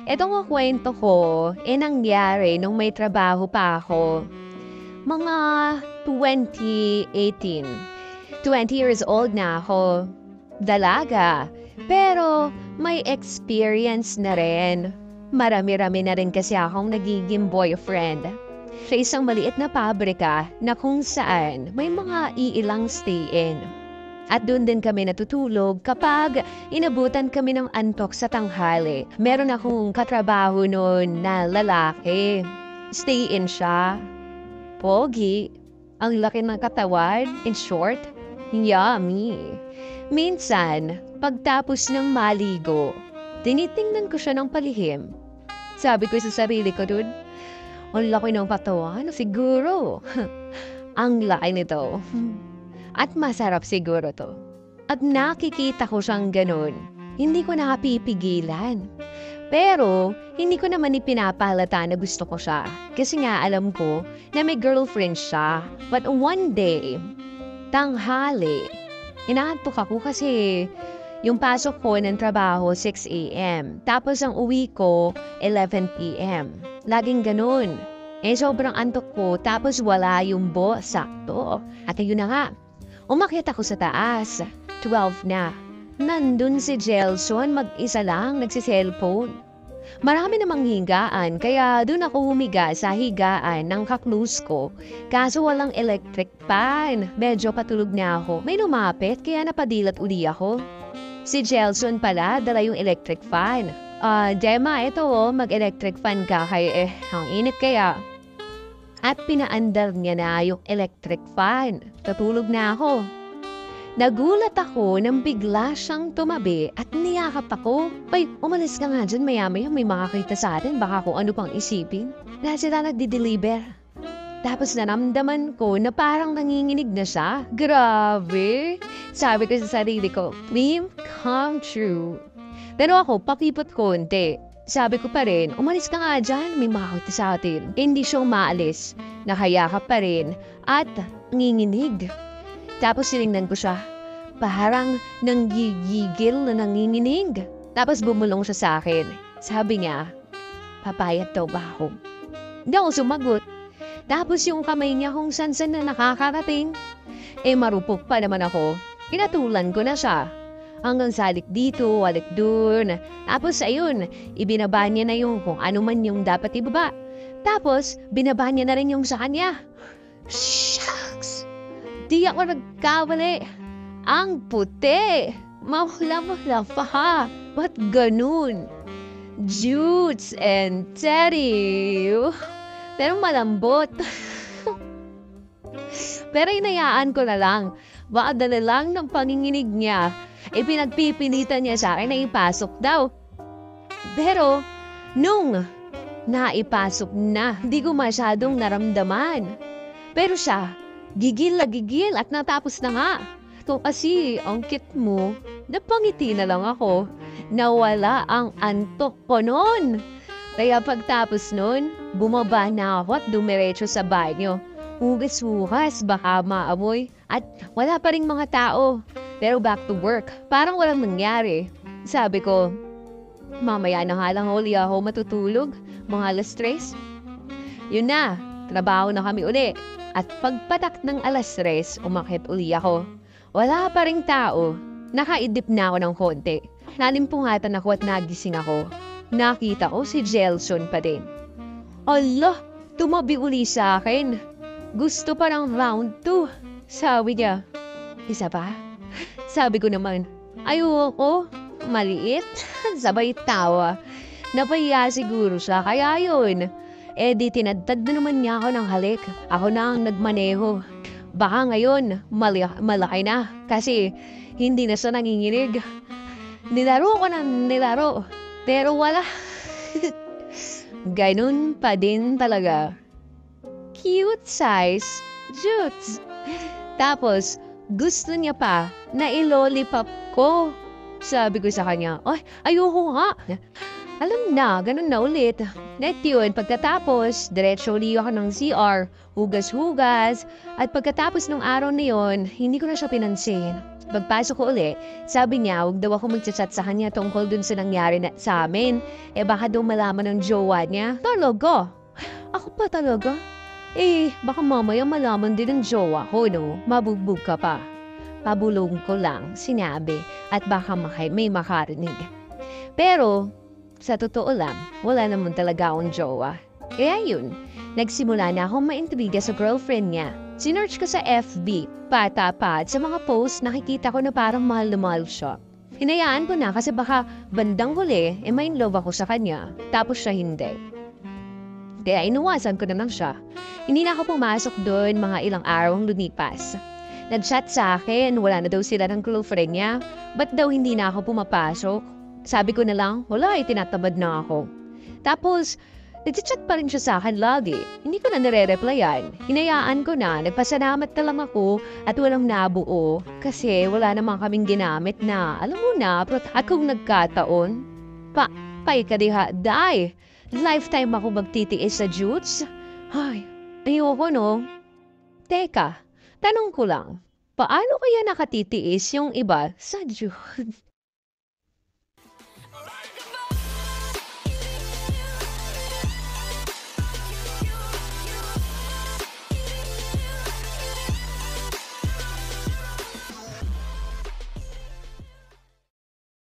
Etong kwento ko, nangyari nung may trabaho pa ako. Mga 2018. 20 years old na ako. Dalaga. Pero may experience na rin. Marami-rami na rin kasi akong nagiging boyfriend. Sa isang maliit na pabrika na kung saan may mga iilang stay-in. At doon din kami natutulog kapag inabutan kami ng antok sa tanghali. Meron akong katrabaho noon na lalaki. Stay-in siya. Pogi. Ang laki ng katawan. In short, yummy. Minsan, pagtapos ng maligo, tinitingnan ko siya ng palihim. Sabi ko sa sarili ko doon, ang laki ng katawan, siguro. Ang laki nito. At masarap siguro to. At nakikita ko siyang ganun. Hindi ko nakapipigilan. Pero, hindi ko naman ipinapalata na gusto ko siya. Kasi nga alam ko na may girlfriend siya. But one day, tanghali, inaantok ako kasi yung pasok ko ng trabaho 6 a.m. Tapos ang uwi ko 11 p.m. Laging ganun. Sobrang antok ko tapos wala yung boss. Sakto. At ayun na nga. Umakyat ako sa taas. 12 na. Nandun si Jelson mag-isa lang nagsiselfone. Marami namang higaan kaya dun ako humiga sa higaan ng kaklus ko. Kaso walang electric fan. Medyo patulog na ako. May lumapit kaya napadilat uli ako. Si Jelson pala dala yung electric fan. Dema, ito mag-electric fan ka kaya ang init kaya. At pinaandar niya na yung electric fan. Tatulog na ako. Nagulat ako nang bigla siyang tumabi at niyakap ako. Ay, umalis ka nga dyan, maya-maya may makakita sa atin. Baka kung ano pang isipin. Dahil sila nagdi-deliver. Tapos naramdaman ko na parang nanginginig na siya. Grabe! Sabi ko sa sarili ko, dream come true. Pero ako, pakipot konti. Sabi ko pa rin, umalis ka nga dyan, may makakita sa atin. Hindi siya umaalis, nakayakap pa rin, at nanginginig. Tapos siningnan ko siya, parang nanggigigil na nanginginig. Tapos bumulong siya sa akin. Sabi niya, papayat daw ba ako? Hindi ako sumagot. Tapos yung kamay niya kung san-san na nakakarating. Marupok pa naman ako. Pinatulan ko na siya. Hanggang salik dito, walik dun. Tapos ayun, ibinaba niya na yung kung ano man yung dapat ibaba. Tapos, binaba niya na rin yung sa kanya. Shucks! Di ako nagkawali. Ang puti! Mahula-mula pa ha. Ba't ganun? Jutes and teddy. Pero malambot. Pero inayaan ko na lang. Baka dala lang ng panginginig niya. Pinagpipilitan niya sa akin na ipasok daw. Pero, nung naipasok na, di ko masyadong naramdaman. Pero siya, gigil na gigil at natapos na nga. To kasi, ang cute mo, napangiti na lang ako. Nawala ang antok ko noon. Kaya pagtapos noon, bumaba na ako at dumiretso sa banyo. Hugas-hugas, baka maamoy. At wala pa ring mga tao. Pero back to work, parang walang nangyari. Sabi ko, mamaya na nga lang uli ako matutulog, mga 3:00. Yun na, trabaho na kami uli. At pagpatak ng 3:00, umakyat uli ako. Wala pa ring tao, nakaidip na ako ng konti. Nalimpungatan ako at nagising ako. Nakita ko si Jelson pa din. Allah, tumabi uli sa akin. Gusto pa ng round 2, sabi niya. Isa pa? Sabi ko naman, ayoko, maliit, sabay tawa. Napahiya siguro siya, kaya yun. Di tinadtad na naman niya ako ng halik. Ako na ang nagmaneho. Baka ngayon, malaki na, kasi hindi na siya nanginginig. Nilaro ko ng nilaro, pero wala. Ganun pa din talaga. Cute size, jutes. Tapos, gusto niya pa na ilolipop ko. Sabi ko sa kanya, ay, ayoko nga. Alam na, ganun na ulit. Net yun, pagkatapos, diretso uli ako ng CR, hugas-hugas. At pagkatapos ng araw na yun, hindi ko na siya pinansin. Pagpasok ko uli, sabi niya huwag daw ako magchat sa kanya tungkol dun sa nangyari sa amin. Baka daw malaman ng jowa niya. Talaga? Ako pa talaga? Baka mamaya malaman din ng jowa ko, no? Mabugbog ka pa. Pabulong ko lang, sinabi, at baka may makarinig. Pero, sa totoo lang, wala naman talaga akong jowa. Kaya yun, nagsimula na akong maintriga sa girlfriend niya. Sinearch ko sa FB, pata pa at sa mga post nakikita ko na parang mahal na mahal siya. Hinayaan ko na kasi baka bandang huli, may in love ako sa kanya, tapos siya hindi. Kaya inuwasan ko na lang siya. Hindi na ako pumasok doon mga ilang araw lumipas. Nag-chat sa akin, wala na daw sila ng girlfriend niya. Ba't daw hindi na ako pumapasok? Sabi ko na lang, wala tinatamad na ako. Tapos, nag-chat pa rin siya sa akin lagi. Hindi ko na nire-replyan. Hinayaan ko na, nagpasalamat na lang ako at walang nabuo. Kasi wala naman kaming ginamit na, alam mo na, at kung nagkataon, pay ka diha, die! Lifetime ako magtitiis sa jutes? Ay, ayoko no. Teka, tanong ko lang, paano kaya nakatitiis yung iba sa jutes?